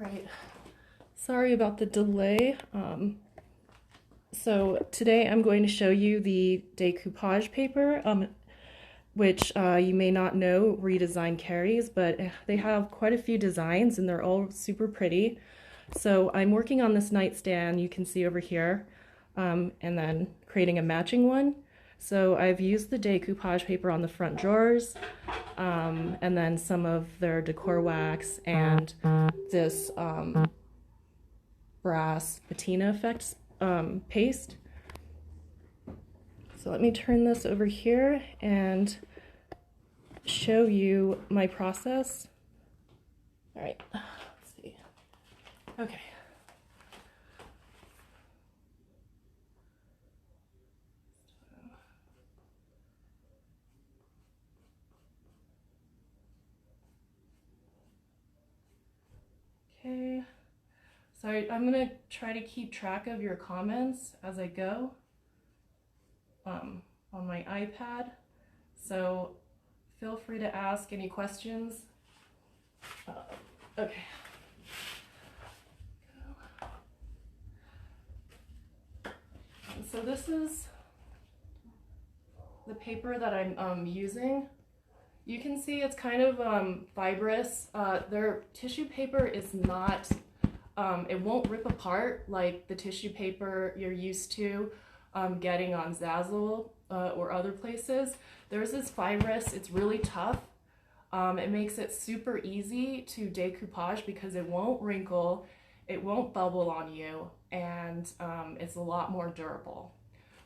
Alright, sorry about the delay. So today I'm going to show you the decoupage paper, which you may not know redesign carries, but they have quite a few designs and they're all super pretty. So I'm working on this nightstand you can see over here, and then creating a matching one. So I've used the decoupage paper on the front drawers, and then some of their decor wax and this brass patina effects paste. So let me turn this over here and show you my process. All right, let's see. Okay. Okay, so I'm going to try to keep track of your comments as I go on my iPad, so feel free to ask any questions. Okay. So this is the paper that I'm using. You can see it's kind of fibrous. Their tissue paper is not, it won't rip apart like the tissue paper you're used to getting on Zazzle or other places. Theirs is fibrous, it's really tough. It makes it super easy to decoupage because it won't wrinkle, it won't bubble on you, and it's a lot more durable.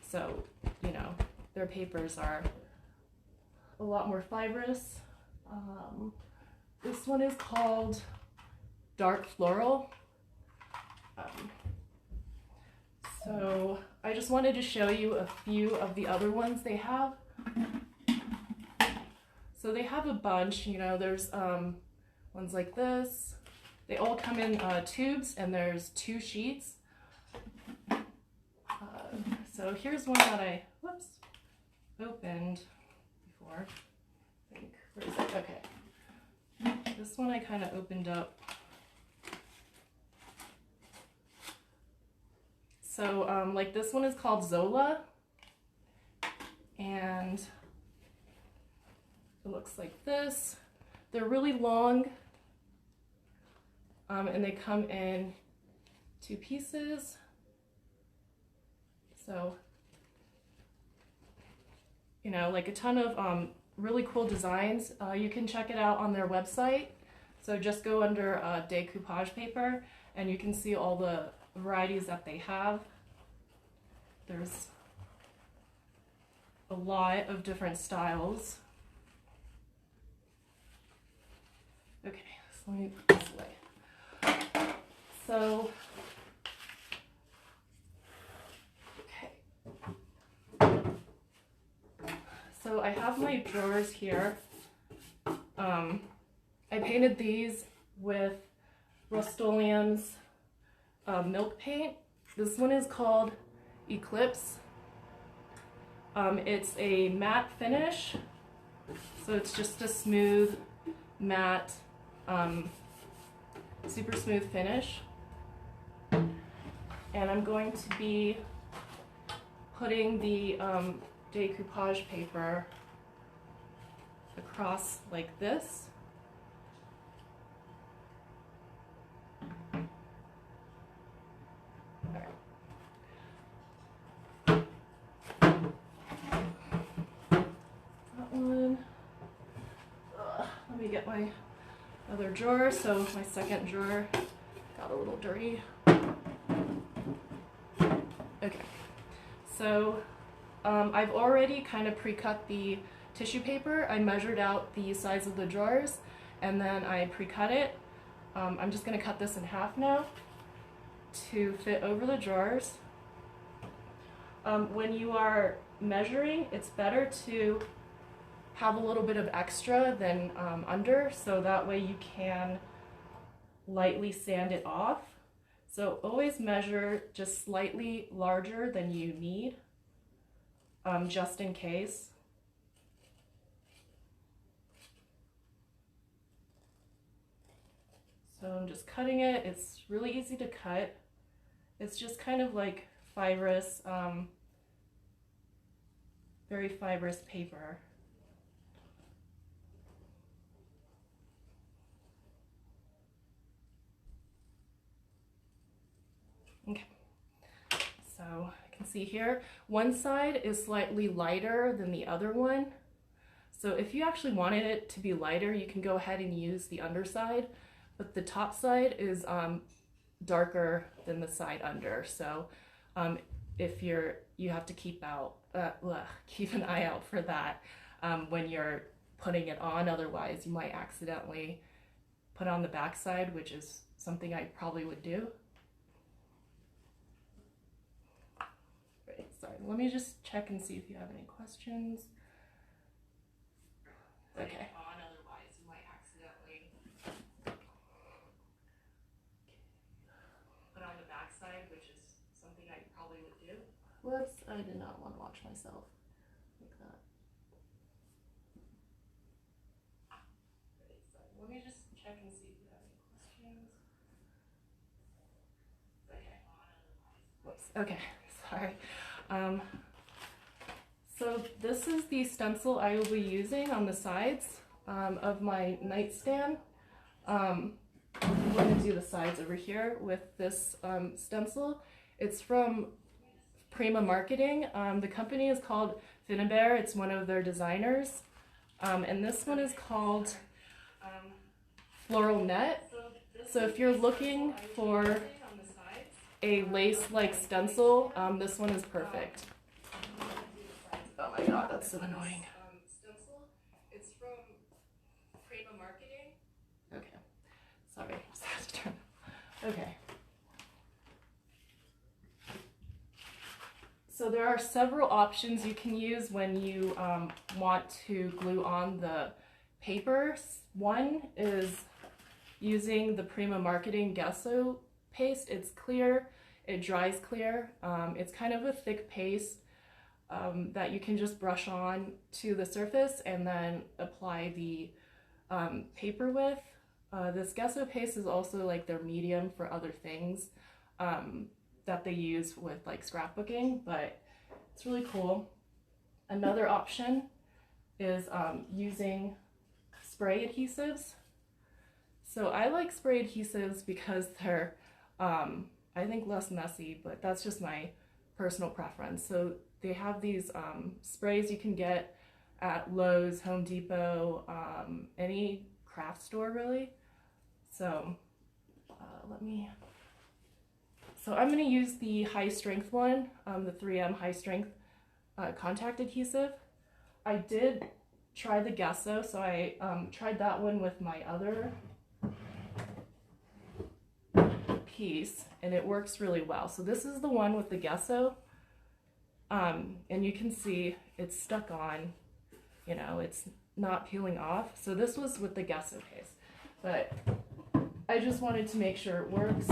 So, you know, their papers are a lot more fibrous. This one is called Dark Floral. So I just wanted to show you a few of the other ones they have. So they have a bunch, you know, there's ones like this. They all come in tubes, and there's 2 sheets. So here's one that I, opened before. I think, where is it? Okay. This one I kind of opened up. So like this one is called Zola, and it looks like this. They're really long, and they come in 2 pieces. So, you know, like a ton of really cool designs. You can check it out on their website. So just go under decoupage paper and you can see all the varieties that they have. There's a lot of different styles. Okay, so let me put this away. So, so I have my drawers here. I painted these with Rust-Oleum's milk paint. This one is called Eclipse. It's a matte finish, so it's just a smooth, matte, super smooth finish. And I'm going to be putting the decoupage paper across like this. That one. Let me get my other drawer. So my second drawer got a little dirty. Okay, so I've already kind of pre-cut the tissue paper. I measured out the size of the drawers and then I pre-cut it. I'm just going to cut this in half now to fit over the drawers. When you are measuring, it's better to have a little bit of extra than under, so that way you can lightly sand it off. So always measure just slightly larger than you need, just in case. So I'm just cutting it. It's really easy to cut. It's just kind of like fibrous, very fibrous paper. Okay, so I can see here, one side is slightly lighter than the other one. So if you actually wanted it to be lighter, you can go ahead and use the underside, but the top side is darker than the side under. So if you have to keep an eye out for that when you're putting it on. Otherwise, you might accidentally put on the back side, which is something I probably would do. Right, sorry, let me just check and see if you have any questions. Okay. Otherwise, you might accidentally put on the back side, which is something I probably would do. Whoops, I did not want to watch myself like that. Right, sorry. Let me just check and see if you have any questions. Okay. Whoops. Okay, sorry. So this is the stencil I will be using on the sides of my nightstand. I'm going to do the sides over here with this stencil. It's from Prima Marketing. The company is called Finnabear. It's one of their designers. And this one is called Floral Net. So if you're looking for a lace-like stencil, this one is perfect. Oh my god, that's so annoying. Stencil. It's from Prima Marketing. Okay. Sorry, just have to turn. Okay. So there are several options you can use when you want to glue on the papers. One is using the Prima Marketing gesso paste. It's clear, it dries clear. It's kind of a thick paste that you can just brush on to the surface and then apply the paper with. This gesso paste is also like their medium for other things that they use with like scrapbooking, but it's really cool. Another option is using spray adhesives. So I like spray adhesives because they're I think less messy, but that's just my personal preference. So they have these sprays you can get at Lowe's, Home Depot, any craft store really. So I'm going to use the high strength one, the 3M high strength contact adhesive. I did try the gesso, so I tried that one with my other piece, and it works really well. So this is the one with the gesso, and you can see it's stuck on, you know, it's not peeling off. So this was with the gesso paste, but I just wanted to make sure it works.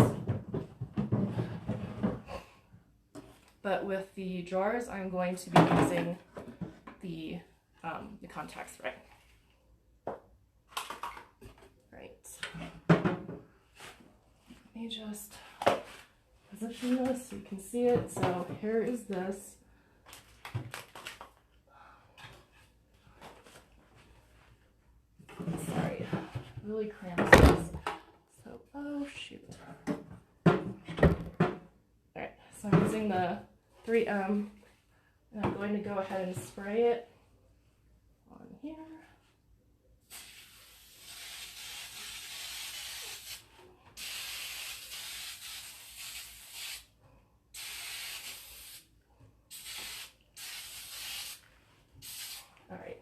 But with the jars, I'm going to be using the contact spray. Right. Let me just position this so you can see it. So here is this. Sorry, really cramped this. So, oh shoot. Alright, so I'm using the 3M, and I'm going to go ahead and spray it on here. All right,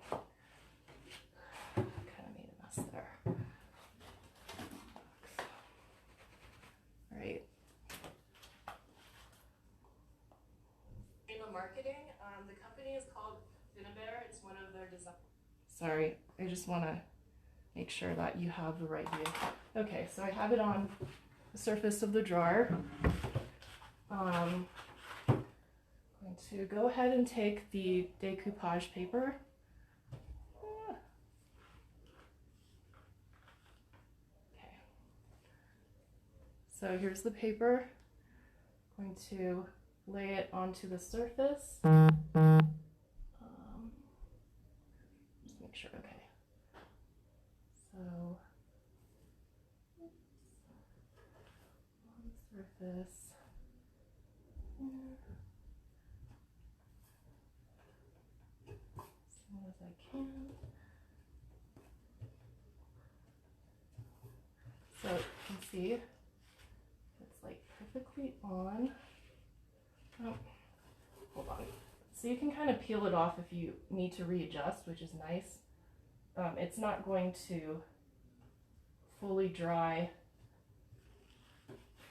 kind of made a mess there. All right. Marketing. The company is called Finnabear. It's one of their design. Sorry, I just want to make sure that you have the right view. Okay, so I have it on the surface of the jar. I'm going to go ahead and take the decoupage paper. Okay. So here's the paper. I'm going to lay it onto the surface. Just make sure, okay. So, on the surface. As soon as I can. So you can see it's like perfectly on. Oh, hold on. So you can kind of peel it off if you need to readjust, which is nice. It's not going to fully dry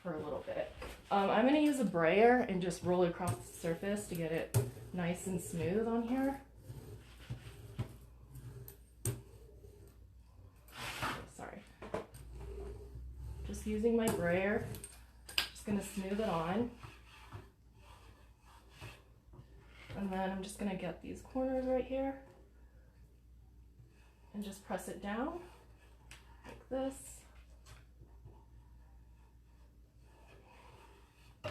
for a little bit. I'm going to use a brayer and just roll it across the surface to get it nice and smooth on here. Sorry. Just using my brayer, just going to smooth it on. And then I'm just going to get these corners right here and just press it down like this. So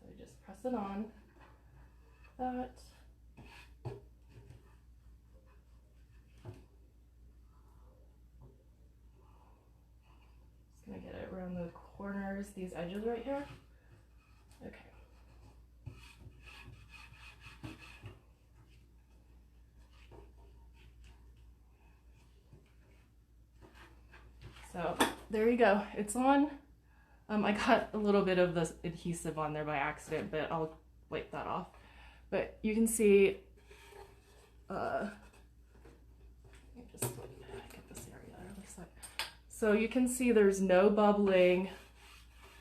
I just press it on like that. Just going to get it around the corners, these edges right here. Okay. So there you go, it's on. I got a little bit of the adhesive on there by accident, but I'll wipe that off. But you can see, let me just get this area out of the side. So you can see there's no bubbling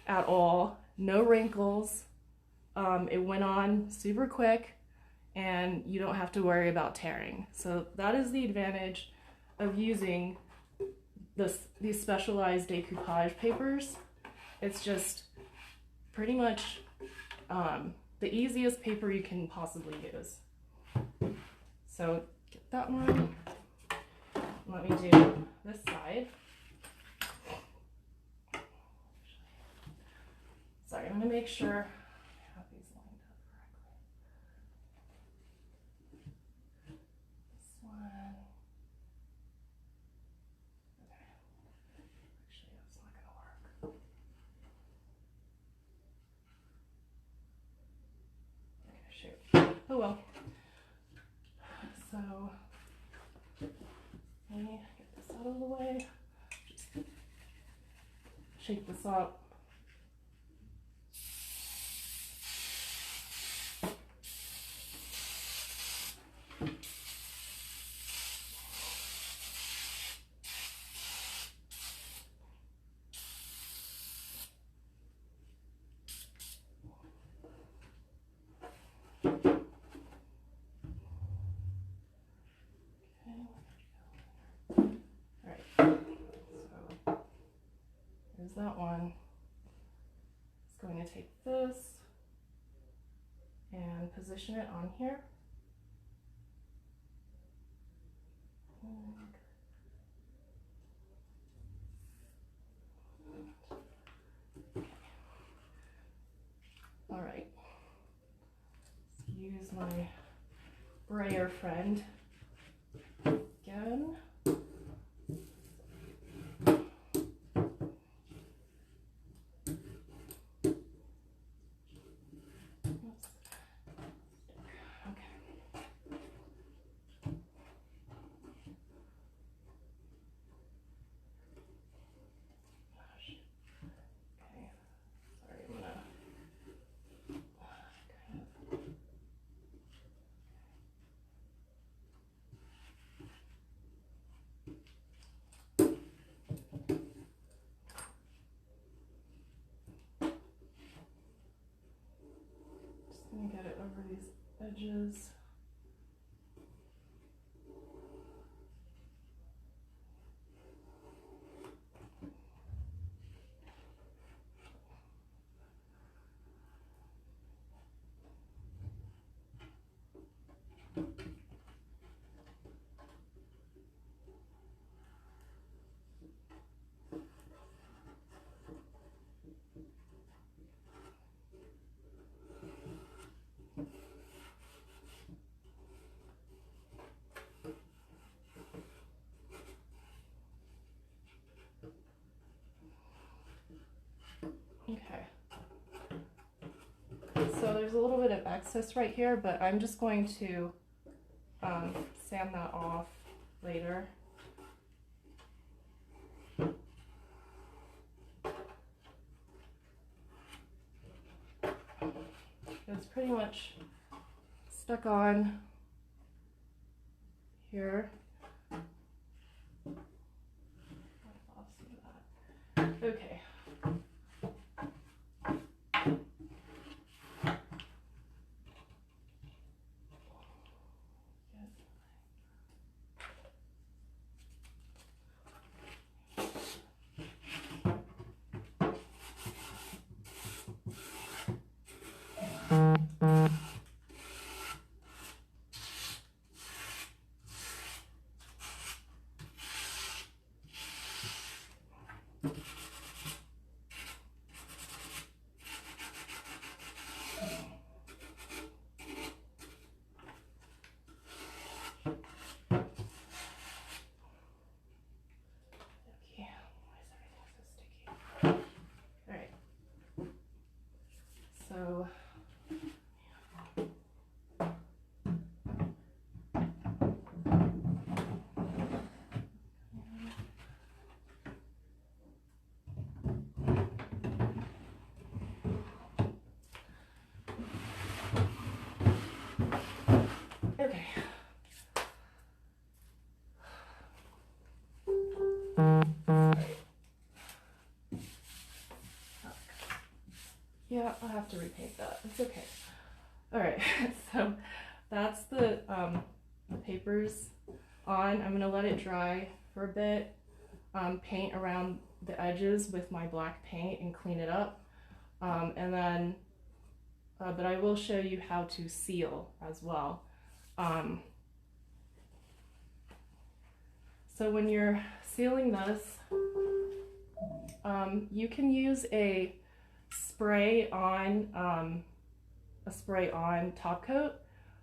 at all, no wrinkles. It went on super quick and you don't have to worry about tearing. So that is the advantage of using these specialized decoupage papers. It's just pretty much the easiest paper you can possibly use. So get that one. Let me do this side. Sorry, I'm going to make sure I have these lined up correctly. This one. Okay. Actually, that's not going to work. Okay, shoot. Oh well. So, let me get this out of the way. Just shake this up. That one is going to take this and position it on here. All right, let's use my brayer friend again. Get it over these edges. there's a little bit of excess right here, but I'm just going to sand that off later. It's pretty much stuck on here. Okay. So okay. Yeah, I'll have to repaint that. It's okay. All right, so that's the papers on. I'm gonna let it dry for a bit, paint around the edges with my black paint and clean it up. And then, but I will show you how to seal as well. So when you're sealing this, you can use a spray on top coat.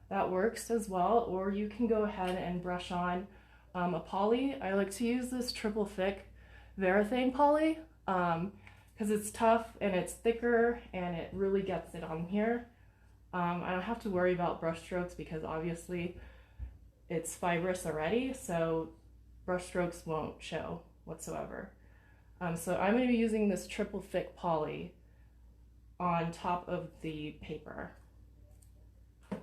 That works as well, or you can go ahead and brush on a poly. I like to use this triple thick Varathane poly because it's tough and it's thicker and it really gets it on here. I don't have to worry about brush strokes because obviously it's fibrous already, so brush strokes won't show whatsoever. So I'm going to be using this triple thick poly on top of the paper. Where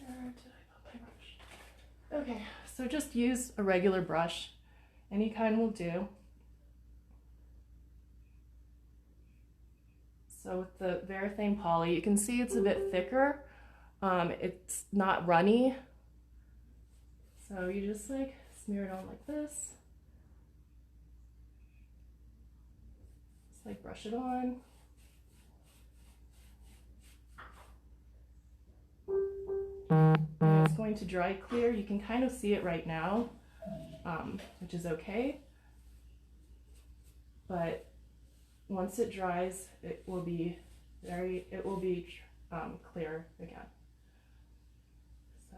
did I put my brush? Okay, so just use a regular brush. Any kind will do. So with the Varathane poly, you can see it's a bit thicker. It's not runny. So you just like smear it on like this. Just like brush it on. And it's going to dry clear. You can kind of see it right now, which is okay. But once it dries, it will be clear again. So.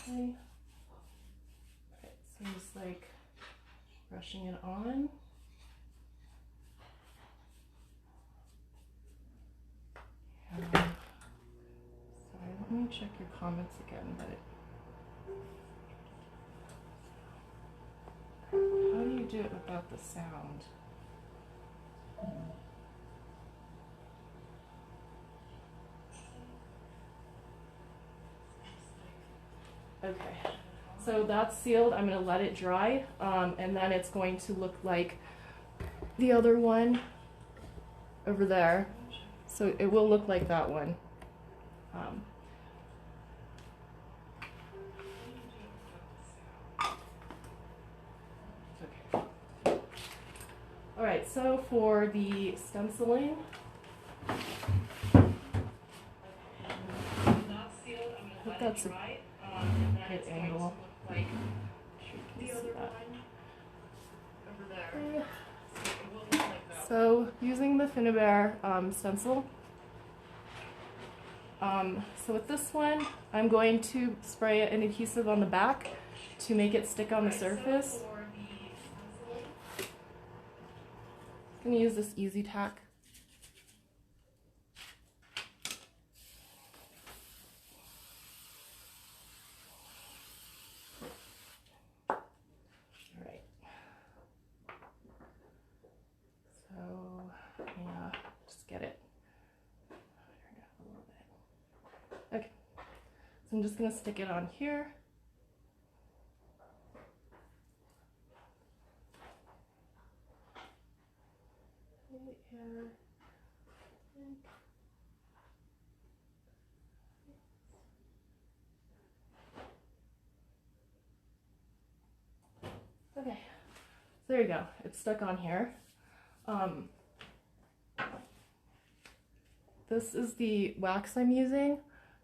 Okay. Alright, so just like brushing it on. Sorry, let me check your comments again, but how do you do it without the sound? Okay, so that's sealed. I'm going to let it dry, and then it's going to look like the other one over there. So it will look like that one. Okay. All right, so for the stenciling, that's a good angle. So using the Finnabair stencil, so with this one, I'm going to spray an adhesive on the back to make it stick on the surface. I'm going to use this Easy Tack. Alright. So, yeah, just get it. Okay, so I'm just going to stick it on here. Right here. Okay, so there you go. It's stuck on here. This is the wax I'm using.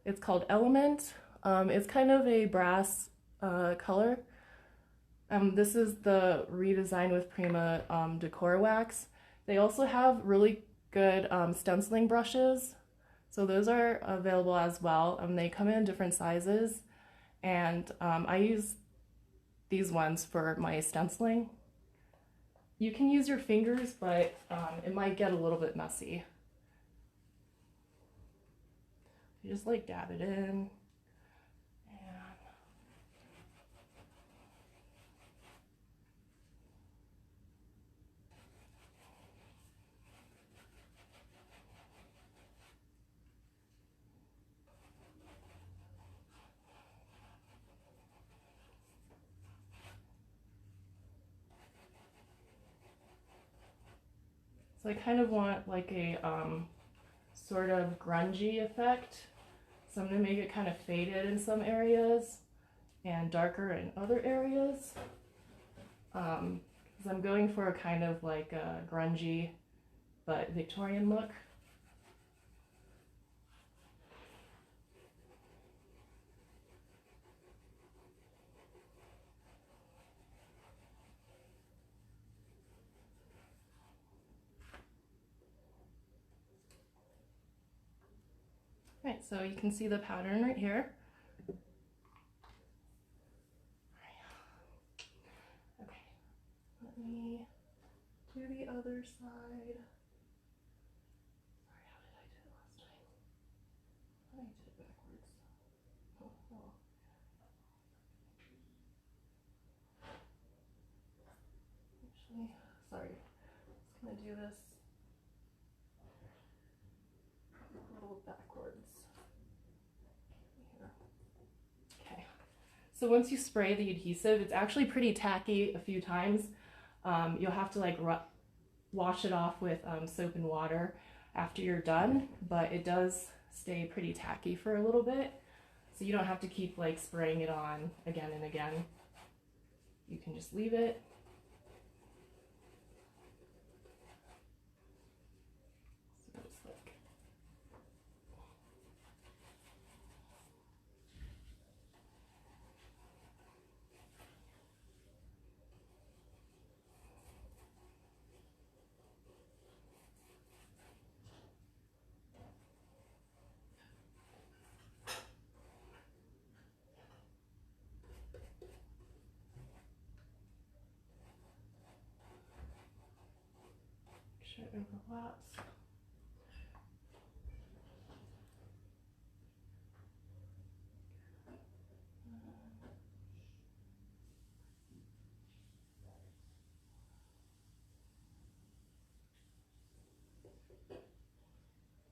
It's called Element. It's kind of a brass color. This is the Redesign with Prima decor wax. They also have really good stenciling brushes, so those are available as well. They come in different sizes, and I use these ones for my stenciling. You can use your fingers, but it might get a little bit messy. You just like dab it in. So I kind of want like a sort of grungy effect. So I'm going to make it kind of faded in some areas and darker in other areas. Because I'm going for a kind of like a grungy but Victorian look. Right, so you can see the pattern right here. Okay, let me do the other side. Sorry, how did I do it last time? I did it backwards. Oh, well. Actually, sorry. I'm just gonna do this a little backwards. Here. Okay. So once you spray the adhesive, it's actually pretty tacky a few times. You'll have to like wash it off with soap and water after you're done, but it does stay pretty tacky for a little bit. So you don't have to keep like spraying it on again and again. You can just leave it. So it's like sure it overlaps.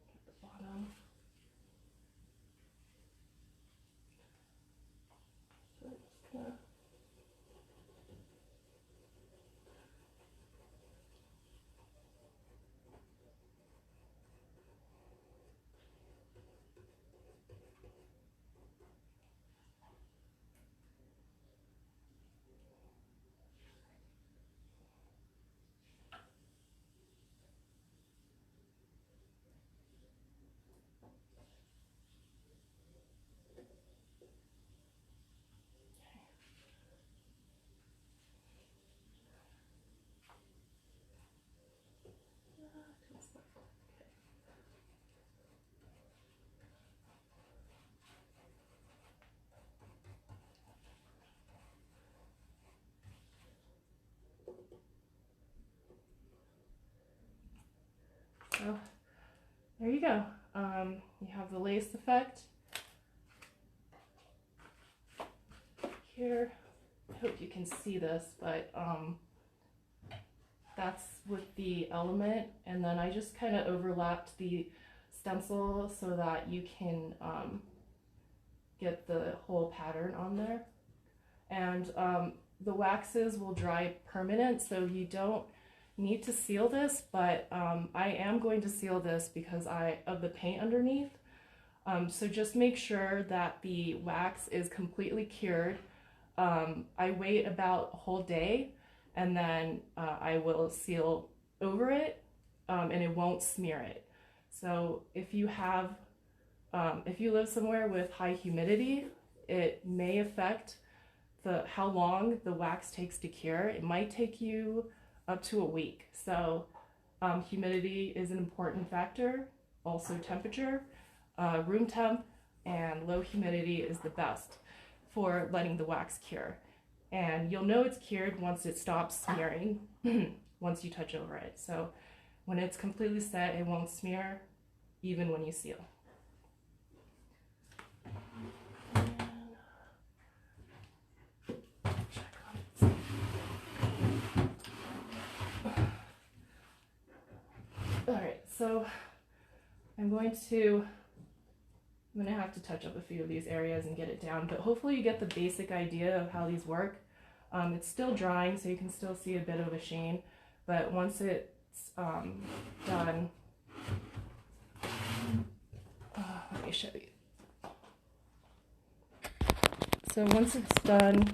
At the bottom. So it's gonna So there you go. You have the lace effect here. I hope you can see this, but that's with the element, and then I just kind of overlapped the stencil so that you can get the whole pattern on there. And the waxes will dry permanent, so you don't need to seal this, but I am going to seal this because of the paint underneath. So just make sure that the wax is completely cured. I wait about a whole day, and then I will seal over it, and it won't smear it. So if you live somewhere with high humidity, it may affect how long the wax takes to cure. It might take you up to a week. So humidity is an important factor. Also temperature, room temp, and low humidity is the best for letting the wax cure. And you'll know it's cured once it stops smearing, once you touch over it. So when it's completely set, it won't smear even when you seal. Alright, so I'm going to have to touch up a few of these areas and get it down, but hopefully you get the basic idea of how these work. It's still drying, so you can still see a bit of a sheen, but once it's done, let me show you. So once it's done,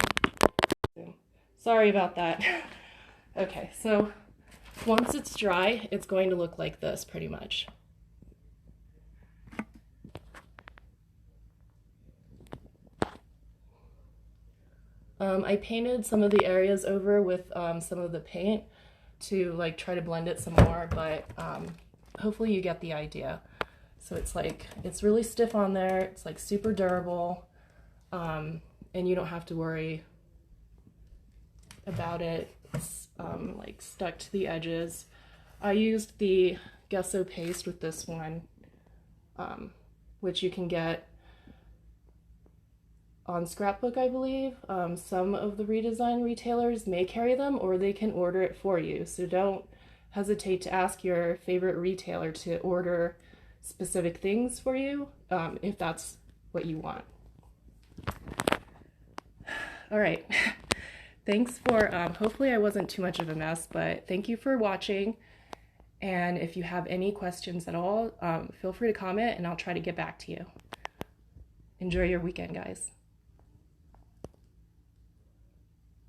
sorry about that. Okay, so once it's dry, it's going to look like this pretty much. I painted some of the areas over with some of the paint to like try to blend it some more, but hopefully you get the idea. So it's really stiff on there, it's like super durable, and you don't have to worry about it. It's like stuck to the edges. I used the gesso paste with this one, which you can get on Scrapbook, I believe. Some of the redesign retailers may carry them, or they can order it for you. So don't hesitate to ask your favorite retailer to order specific things for you, if that's what you want. All right. Thanks for, hopefully I wasn't too much of a mess, but thank you for watching. And if you have any questions at all, feel free to comment and I'll try to get back to you. Enjoy your weekend, guys.